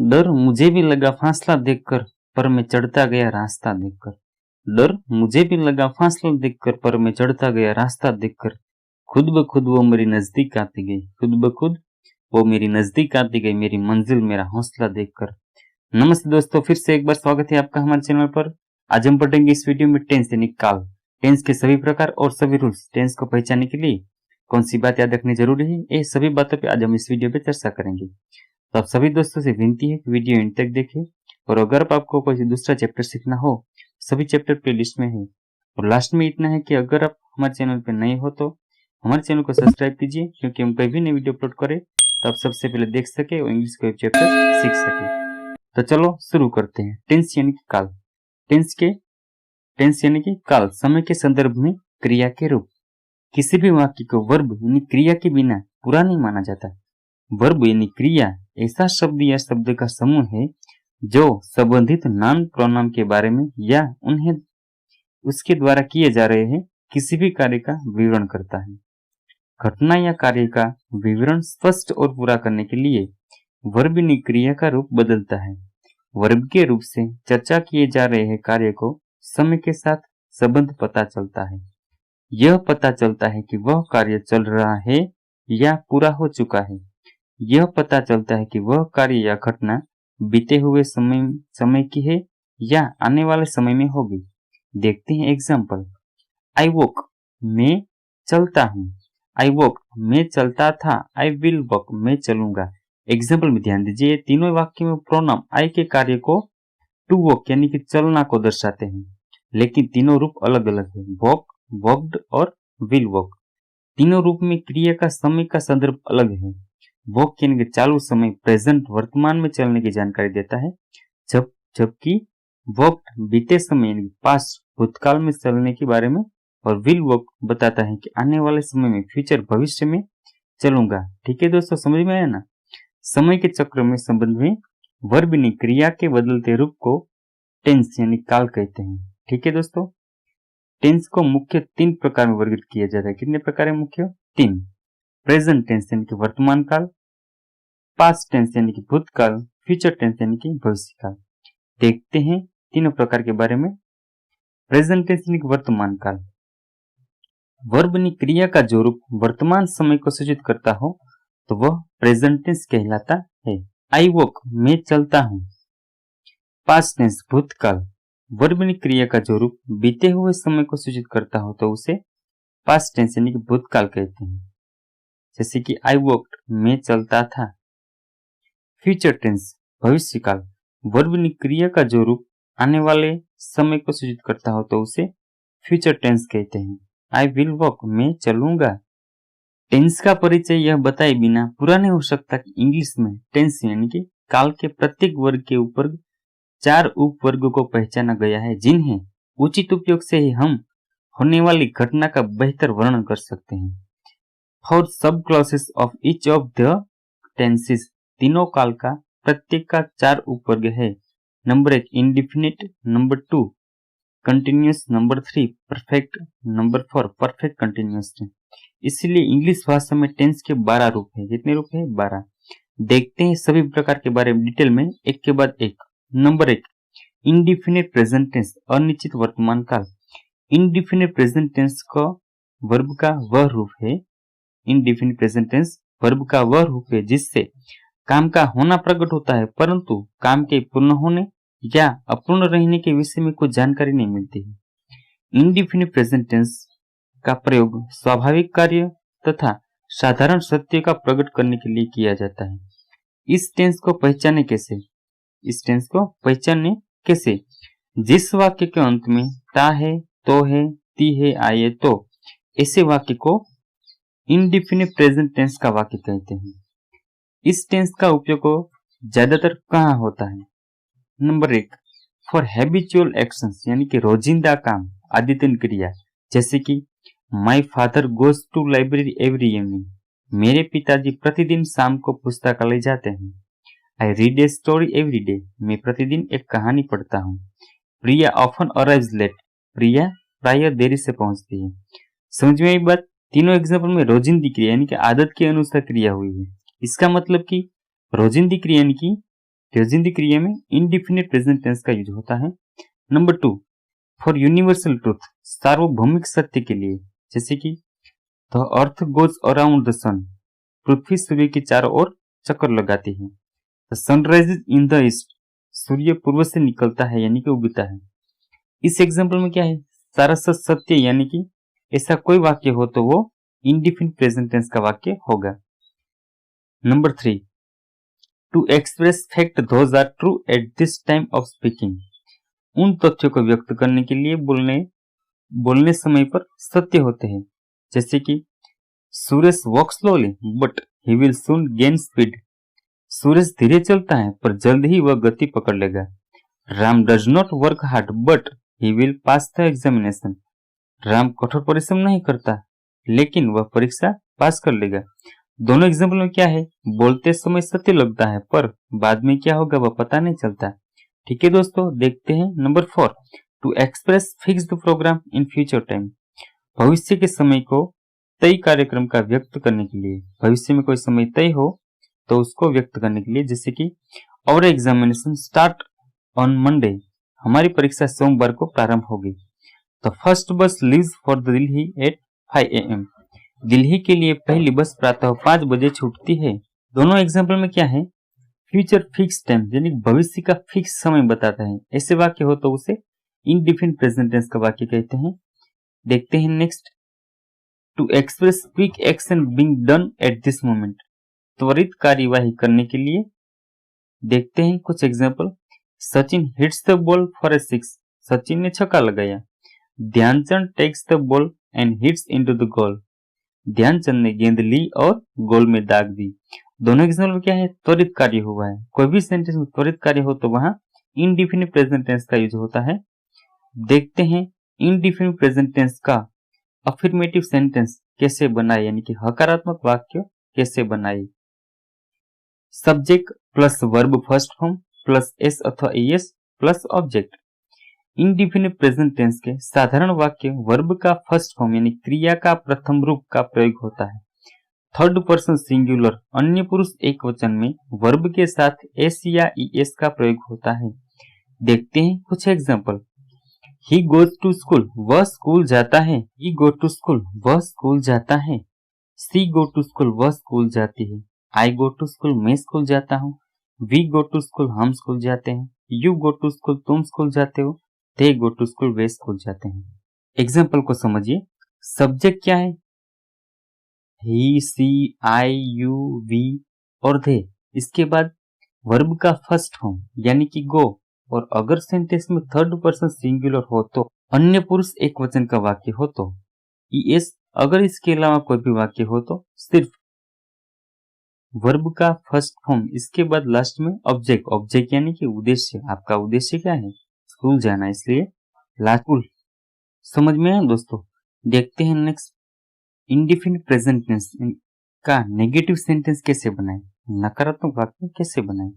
डर मुझे भी लगा फासला देखकर, पर मैं चढ़ता गया रास्ता देखकर। डर मुझे भी लगा फासला देखकर, पर मैं चढ़ता गया रास्ता देखकर। खुद ब खुद वो मेरी नजदीक आती गई, खुद ब खुद वो मेरी नजदीक आती गई, मेरी मंजिल मेरा हौसला देखकर। नमस्ते दोस्तों, फिर से एक बार स्वागत है आपका हमारे चैनल पर। आज हम पढ़ेंगे इस वीडियो में टेंस यानी काल, टेंस के सभी प्रकार और सभी रूल्स। टेंस को पहचानने के लिए कौन सी बात याद रखनी जरूरी है, ये सभी बातों पे आज हम इस वीडियो पे चर्चा करेंगे। तो आप सभी दोस्तों से विनती है कि वीडियो एंड तक देखें, और अगर आपको कोई दूसरा चैप्टर सीखना हो सभी चैप्टर प्ले लिस्ट में है। और लास्ट में इतना है कि अगर आप हमारे चैनल पर नए हो तो हमारे चैनल को सब्सक्राइब कीजिए, क्योंकि हम कभी भी नई वीडियो अपलोड करें तो आप सबसे पहले देख सके और इंग्लिश का चैप्टर सीख सके। तो चलो शुरू करते हैं। टेंस यानी कि काल। टेंस यानी कि काल, समय के संदर्भ में क्रिया के रूप। किसी भी वाक्य को वर्ब यानी क्रिया के बिना पूरा नहीं माना जाता। वर्ब यानी क्रिया ऐसा शब्द या शब्द का समूह है जो संबंधित नाउन प्रोनाउन के बारे में या उन्हें उसके द्वारा किए जा रहे हैं किसी भी कार्य का विवरण करता है। घटना या कार्य का विवरण स्पष्ट और पूरा करने के लिए वर्ब यानी क्रिया का रूप बदलता है। वर्ब के रूप से चर्चा किए जा रहे हैं कार्य को समय के साथ संबंध पता चलता है। यह पता चलता है कि वह कार्य चल रहा है या पूरा हो चुका है। यह पता चलता है कि वह कार्य या घटना बीते हुए समय की है या आने वाले समय में होगी। देखते हैं एग्जाम्पल। आई वॉक, मैं चलता हूँ। आई वॉक, मैं चलता था। आई विल वॉक, मैं चलूंगा। एग्जाम्पल में ध्यान दीजिए, तीनों वाक्य में प्रोनाउन आई के कार्य को टू वॉक यानी कि चलना को दर्शाते हैं, लेकिन तीनों रूप अलग अलग है। वॉक, वॉक्ड और विल वॉक। तीनों रूप में क्रिया का समय का संदर्भ अलग है। वॉक यानी कि चालू समय, प्रेजेंट, वर्तमान में चलने की जानकारी देता है, जबकि वॉक्ड बीते समय यानी पास्ट, भूतकाल में चलने के बारे में, और विल वॉक बताता है कि आने वाले समय में, फ्यूचर, भविष्य में चलूंगा। ठीक है दोस्तों, समझ में आया ना। समय के चक्र में संबंध में वर्ब यानी क्रिया के बदलते रूप को टेंस यानी काल कहते हैं। ठीक है दोस्तों, टेंस को मुख्य 3 प्रकार में वर्गीकृत किया जाता है। कितने प्रकार है मुख्य? 3। प्रेजेंट टेंस यानी कि वर्तमान काल, पास्ट टेंस यानी कि भूतकाल, फ्यूचर टेंस यानी कि भविष्य काल। देखते हैं तीनों प्रकार के बारे में। प्रेजेंट टेंस यानी कि वर्तमान काल। वर्ब यानी क्रिया का जो रूप वर्तमान समय को सूचित करता हो तो वह प्रेजेंट टेंस कहलाता है। आई वॉक, मैं चलता हूँ। पास्ट टेंस भूतकाल। वर्ब यानी क्रिया का जो रूप बीते हुए समय को सूचित करता हो तो उसे पास्ट टेंस यानी कि भूतकाल कहते हैं, जैसे कि आई वॉक्ड, मैं चलता था। फ्यूचर टेंस भविष्य काल। वर्ब यानी क्रिया का जो रूप आने वाले समय को सूचित करता हो तो उसे फ्यूचर टेंस कहते हैं। आई विल वॉक, मैं चलूंगा। टेंस का परिचय यह बताए बिना पूरा नहीं हो सकता कि इंग्लिश में टेंस यानी कि काल के प्रत्येक वर्ग के ऊपर 4 उप वर्गों को पहचाना गया है, जिन्हें उचित उपयोग से ही हम होने वाली घटना का बेहतर वर्णन कर सकते हैं। फॉर सब classes of each of the tenses, तीनों काल का प्रत्येक का 4 उपवर्ग है। Number 1 indefinite, number 2 continuous, number 3 perfect, number 4 perfect continuous. इसलिए इंग्लिश भाषा में टेंस के 12 रूप है। कितने रूप है? 12। देखते हैं सभी प्रकार के बारे में डिटेल में एक के बाद एक। नंबर 1 इंडिफिनिट प्रेजेंट टेंस, अनिश्चित वर्तमान काल। इंडिफिनिट प्रेजेंट टेंस का वर्ब का वह रूप है। इंडिफिनिट प्रेजेंट टेंस वर्ब का वह रूप है जिससे काम का होना प्रकट होता है, परंतु काम के पूर्ण होने या अपूर्ण रहने के विषय में कुछ जानकारी नहीं मिलती है। इंडिफिनिट प्रेजेंट टेंस का प्रयोग स्वाभाविक कार्य तथा साधारण सत्य का प्रकट करने के लिए किया जाता है। इस टेंस को पहचाने कैसे? जिस वाक्य के अंत में ता है, तो है, ती है, आए तो, ऐसे वाक्य को इंडिफिनिट प्रेजेंट टेंस का वाक्य कहते हैं। इस टेंस का उपयोग ज्यादातर कहाँ होता है? नंबर 1 फॉर हैबिचुअल एक्शंस यानी कि रोजिंदा काम, आदितन क्रिया, जैसे कि my father goes to library every evening, मेरे पिताजी प्रतिदिन शाम को पुस्तकालय जाते हैं। I read a story every day, मैं प्रतिदिन एक कहानी पढ़ता हूँ। Priya often arrives late, Priya प्रायः देरी से पहुंचती है। समझ में आई बात? तीनों एग्जाम्पल में रोजिंदी क्रिया यानी कि आदत के अनुसार क्रिया हुई है। इसका मतलब कि रोजिंदी क्रिया यानी कि तेजिंदी क्रिया में इनडिफिनिट प्रेजेंट टेंस का यूज होता है। नंबर 2, फॉर यूनिवर्सल ट्रूथ, सार्वभौमिक सत्य के लिए, जैसे कि the earth goes around the sun, पृथ्वी सूर्य के चारों ओर चक्कर लगाती है। The sun rises in the east, सूर्य पूर्व से निकलता है यानी कि उगता है। इस एग्जाम्पल में क्या है, सारा सत्य यानी कि ऐसा कोई वाक्य हो तो वो इंडिफिनिट प्रेजेंट टेंस का वाक्य होगा। Number 3, to express fact those are true at this time of speaking, उन तथ्यों को व्यक्त करने के लिए बोलने समय पर सत्य होते हैं, जैसे कि Suresh walk slowly but he will soon gain speed, Suresh धीरे चलता है पर जल्द ही वह गति पकड़ लेगा। Ram does not work hard but he will pass the examination, Ram कठोर परिश्रम नहीं करता लेकिन वह परीक्षा पास कर लेगा। दोनों एग्जाम्पल में क्या है, बोलते समय सत्य लगता है पर बाद में क्या होगा वह पता नहीं चलता। ठीक है दोस्तों, देखते हैं number 4, to express fix the programme in future time, भविष्य के समय को तय कार्यक्रम का व्यक्त करने के लिए, भविष्य में कोई समय तय हो तो उसको व्यक्त करने के लिए, जैसे कि our examination start on Monday, हमारी परीक्षा सोमवार को प्रारंभ होगी। The first bus leaves for Delhi at 5 AM, Delhi के लिए पहली बस प्रातः 5 बजे छूटती है। दोनों एग्जाम्पल में क्या है, फ्यूचर फिक्स टाइम यानी भविष्य का फिक्स समय बताता है, ऐसे वाक्य हो तो उसे इनडिफिनिट प्रेजेंट टेंस का वाक्य कहते हैं। देखते हैं next, to express quick action being done at this moment, त्वरित कार्यवाही करने के लिए। देखते हैं कुछ example, Sachin hits the ball for a 6, Sachin ने छक्का लगाया। Dhyan Chand takes the ball and hits into the goal, Dhyan Chand ने गेंद ली और गोल में दाग दी। दोनों एग्जाम्पल में क्या है, त्वरित कार्य हुआ है। कोई भी सेंटेंस में त्वरित कार्य हो तो वहां इनडिफिनिट प्रेजेंट टेंस का यूज होता है। देखते हैं इनडिफिनिट प्रेजेंट टेंस का अफर्मेटिव सेंटेंस कैसे बनाए, यानी कि हकारात्मक वाक्य कैसे बनाए। Subject plus verb first form plus S अथवा es plus object. Indefinite present tense के साधारण वाक्य वर्ब का फर्स्ट फॉर्म यानी क्रिया का प्रथम रूप का प्रयोग होता है। थर्ड पर्सन सिंगुलर अन्य पुरुष एक वचन में वर्ब के साथ एस या ईएस का प्रयोग होता है। देखते हैं कुछ example, he goes to school, वह स्कूल जाता है। ही गो टू स्कूल, वह स्कूल जाता है। सी गो टू स्कूल, वह स्कूल जाती है। आई गो टू स्कूल, मैं स्कूल जाता हूँ। वी गो टू स्कूल, हम स्कूल जाते हैं। यू गो टू स्कूल, तुम स्कूल जाते हो। दे गो टू स्कूल, वे स्कूल जाते हैं। एग्जाम्पल को समझिए, सब्जेक्ट क्या है, ही, सी, आई, यू, वी और दे। इसके बाद वर्ब का फर्स्ट फॉर्म यानी कि गो, और अगर सेंटेंस में थर्ड पर्सन सिंगुलर हो तो, अन्य पुरुष एक वचन का वाक्य हो तो ईएस, अगर इसके अलावा कोई भी वाक्य हो तो सिर्फ वर्ब का फर्स्ट फॉर्म, इसके बाद लास्ट में ऑब्जेक्ट। ऑब्जेक्ट यानी कि उद्देश्य, आपका उद्देश्य क्या है, स्कूल जाना, इसलिए लास्ट स्कूल। समझ में आया दोस्तों। देखते हैं नेक्स्ट, इंडिफिनिट प्रेजेंट टेंस का नेगेटिव सेंटेंस कैसे बनाएं, नकारात्मक वाक्य कैसे बनाएं।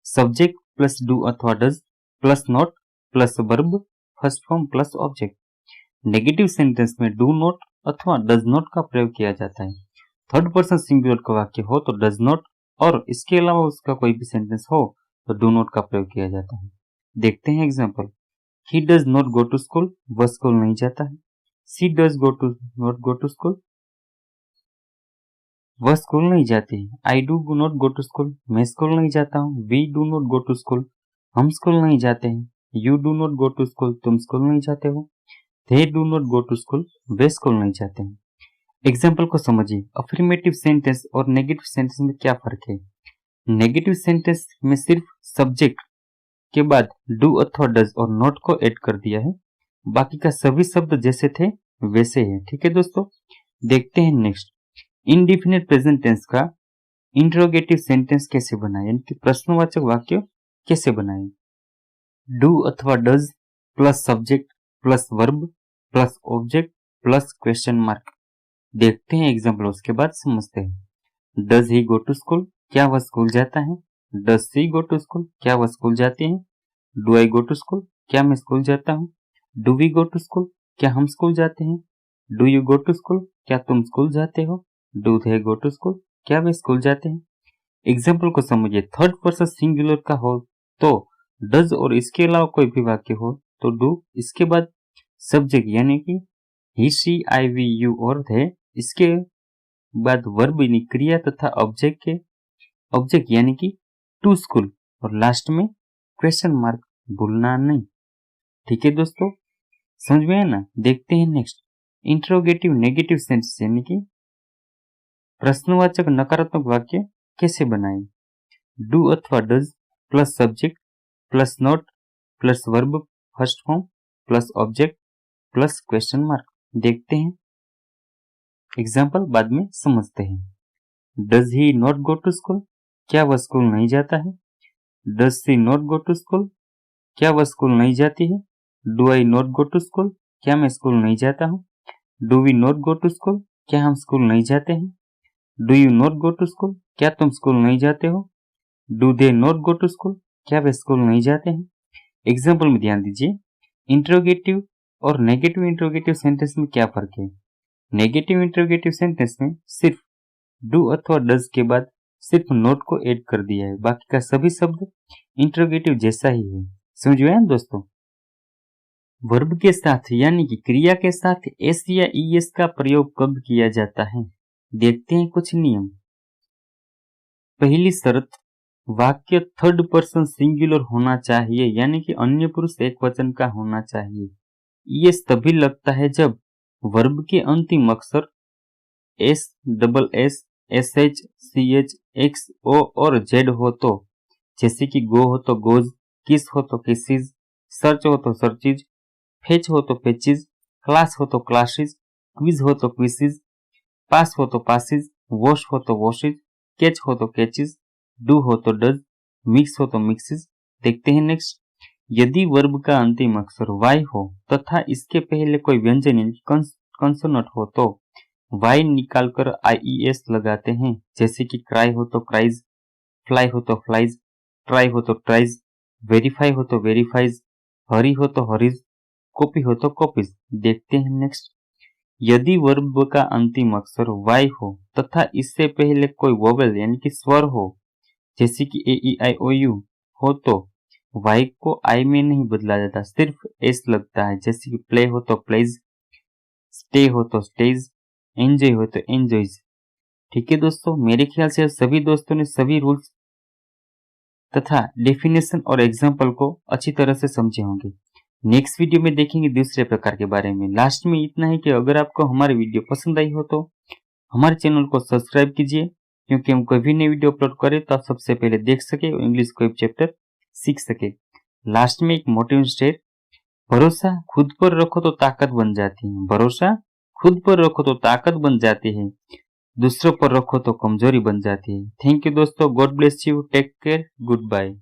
सब्जेक्ट प्लस डू अथवा does plus not plus verb first form plus object. Negative sentence में डू नॉट अथवा डज नॉट का प्रयोग किया जाता है। थर्ड पर्सन सिंगुलर का वाक्य हो तो डज नॉट, और इसके अलावा उसका कोई भी सेंटेंस हो तो डू नॉट का प्रयोग किया जाता है। देखते हैं example, he does not go to school, वह स्कूल नहीं जाता है। She does not go to school, वह स्कूल नहीं जाती है। I do not go to school, मैं स्कूल नहीं जाता हूँ। We do not go to school, हम स्कूल नहीं जाते हैं। You do not go to school, तुम स्कूल नहीं जाते हो। They do not go to school, वे स्कूल नहीं जाते हैं। एग्जाम्पल को समझिए, अफर्मेटिव सेंटेंस और नेगेटिव सेंटेंस में क्या फर्क है। नेगेटिव सेंटेंस में सिर्फ सब्जेक्ट के बाद डू अथवा डज और नॉट को ऐड कर दिया है, बाकी का सभी शब्द जैसे थे वैसे है। ठीक है दोस्तों, देखते हैं नेक्स्ट, इनडिफिनिट प्रेजेंट टेंस का इंट्रोगेटिव सेंटेंस कैसे बनाए, यानी कि प्रश्नवाचक वाक्य कैसे बनाए। डू अथवा does plus subject plus verb plus object plus question mark. देखते हैं एग्जाम्पल, उसके बाद समझते हैं। Does he go to school, क्या वह स्कूल जाता है। Does she go to school, क्या वह स्कूल जाती है। Do I go to school, क्या मैं स्कूल जाता हूँ। Do we go to school, क्या हम स्कूल जाते हैं। Do you go to school, क्या तुम स्कूल जाते हो। Do they go to school, क्या वे स्कूल जाते हैं। एग्जाम्पल को समझिए। थर्ड पर्सन सिंगुलर का हो तो डज और इसके अलावा कोई भी वाक्य हो तो डू, इसके बाद सब्जेक्ट यानी कि ही शी आई वी यू और थे, इसके बाद वर्ब यानी क्रिया तथा ऑब्जेक्ट यानी कि टू स्कूल, और लास्ट में क्वेश्चन मार्क, भूलना नहीं। ठीक है दोस्तों, समझ में आया ना। देखते हैं नेक्स्ट, इंट्रोगेटिव नेगेटिव सेंटेंस यानी कि प्रश्नवाचक नकारात्मक वाक्य कैसे बनाएं। डू अथवा does plus subject plus not plus verb first form plus object plus question mark. देखते हैं एग्जाम्पल, बाद में समझते हैं। Does he not go to school, क्या वह स्कूल नहीं जाता है। Does she not go to school, क्या वह स्कूल नहीं जाती है। Do I not go to school, क्या मैं स्कूल नहीं जाता हूँ। Do we not go to school, क्या हम स्कूल नहीं जाते हैं। Do you not go to school, क्या तुम स्कूल नहीं जाते हो। Do they not go to school, क्या वे स्कूल नहीं जाते हैं। एग्जाम्पल में ध्यान दीजिए, इंट्रोगेटिव और नेगेटिव इंट्रोगेटिव सेंटेंस में क्या फर्क है। नेगेटिव इंट्रोगेटिव सेंटेंस में सिर्फ डू अथवा डज के बाद सिर्फ नोट को ऐड कर दिया है, बाकी का सभी शब्द इंट्रोगेटिव जैसा ही है। समझ में आया दोस्तों। वर्ब के साथ यानी कि क्रिया के साथ एस या ईएस का प्रयोग कब किया जाता है। देखते हैं कुछ नियम। पहली शर्त, वाक्य थर्ड पर्सन सिंगुलर होना चाहिए, यानी कि अन्य पुरुष एक वचन का होना चाहिए। ईएस तभी लगता है जब वर्ब के अंतिम अक्षर S, double S, S H, C H, X, O और जेड हो तो, जैसे कि गो हो तो गोज, किस हो तो किसिज, सर्च हो तो सर्चिज, फेच हो तो फेचिज, क्लास हो तो क्लासेज, क्विज हो तो क्विसिज, पास हो तो पासिज, वॉश हो तो वॉशिज, कैच हो तो कैचिज, डू हो तो डज, मिक्स हो तो मिक्सिज। देखते हैं नेक्स्ट, यदि वर्ब का अंतिम अक्षर वाई हो तथा इसके पहले कोई व्यंजन यानी कंसोनेंट हो तो वाई निकालकर आईईएस लगाते हैं, जैसे कि क्राई हो तो क्राइज, फ्लाई हो तो फ्लाइज, ट्राई हो तो ट्राइज, वेरीफाई हो तो वेरीफाइज, हरी हो तो हरीज, कॉपी हो तो कॉपीज। देखते हैं नेक्स्ट, यदि वर्ब का अंतिम अक्षर वाई हो तथा इससे पहले कोई वोवेल यानी कि स्वर हो, जैसे कि ए ई आई ओ यू हो तो वाई को आई में नहीं बदला जाता, सिर्फ एस लगता है, जैसे कि प्ले हो तो प्लेज, स्टे हो तो स्टेज, एंजॉय हो तो एंजॉयज। ठीक है दोस्तों, मेरे ख्याल से सभी दोस्तों ने सभी रूल्स तथा डेफिनेशन और एग्जाम्पल को अच्छी तरह से समझे होंगे। नेक्स्ट वीडियो में देखेंगे दूसरे प्रकार के बारे में। लास्ट में इतना ही कि अगर आपको हमारी वीडियो पसंद आई हो तो हमारे चैनल को सब्सक्राइब कीजिए, क्योंकि हम कोई भी नई वीडियो अपलोड करें तो आप सबसे पहले देख सके और इंग्लिश कोई चैप्टर सीख सके। लास्ट में एक मोटिवेशन स्टेट, भरोसा खुद पर रखो तो ताकत बन जाती है, भरोसा खुद पर रखो तो ताकत बन जाती है, दूसरों पर रखो तो कमजोरी बन जाती है। थैंक यू दोस्तों, God bless you, take care, good bye.